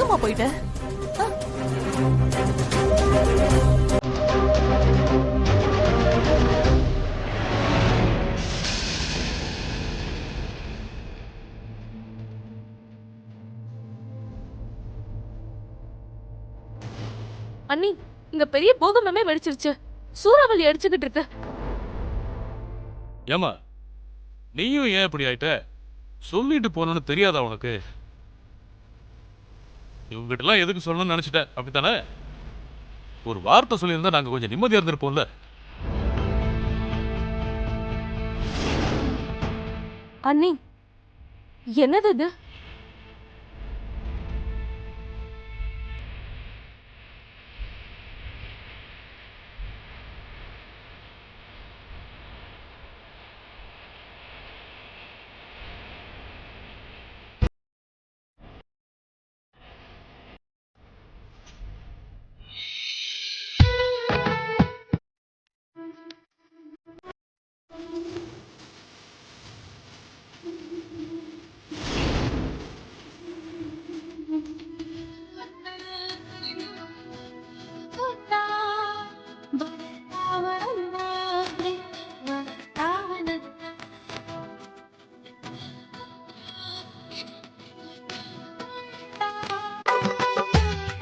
எங்கம்மா போயிட்ட? அண்ணி, இங்க பெரிய பூகம்பமே வெடிச்சிருச்சு. சூறாவளி அடிச்சுக்கிட்டு இருக்கு. ஏமா நீயும் ஏன் இப்படி ஆயிட்ட? சொல்லிட்டு போனோன்னு தெரியாதா உனக்கு? இவங்ககிட்ட எல்லாம் எதுக்கு சொல்லணும்னு நினைச்சிட்டேன், அப்படித்தானே? ஒரு வார்த்தை சொல்லியிருந்தா நாங்க கொஞ்சம் நிம்மதியா இருந்திருப்போம்ல. அண்ணி, என்னது இது?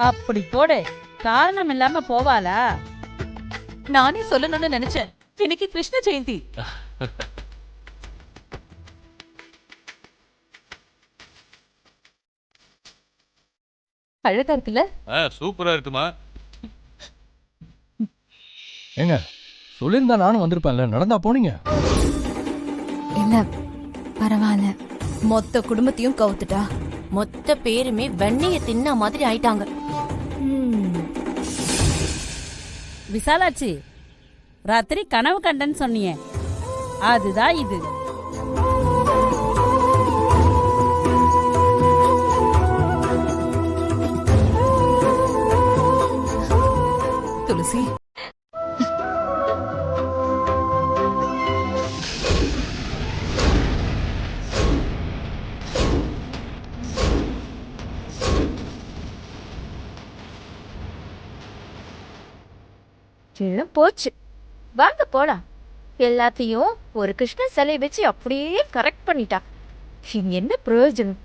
அப்படி போடு. காரணம் இல்லாம போவாளா? நானே சொல்லணும்னு நினைச்சேன். இன்னைக்கு கிருஷ்ண ஜெயந்தி. அழகா இருக்குல்ல? சூப்பரா இருக்குமா? ஏங்க சொல்லியிருந்தா நானும் வந்திருப்பேன்ல, நடந்தா போனீங்க. இல்ல பரவாயில்ல. மொத்த குடும்பத்தையும் கவுத்துட்டா. மொத்த பேருமே வெண்ணைய தின்ன மாதிரி ஆயிட்டாங்க. விசாலாச்சி, ராத்திரி கனவு கண்டன்னு சொன்னியே, அதுதான் இது. துளசி, எல்லாம் போச்சு. வாங்க போலாம். எல்லாத்தையும் ஒரு கிருஷ்ண சிலை வச்சு அப்படியே கரெக்ட் பண்ணிட்டா. இங்க என்ன பிரயோஜனம்?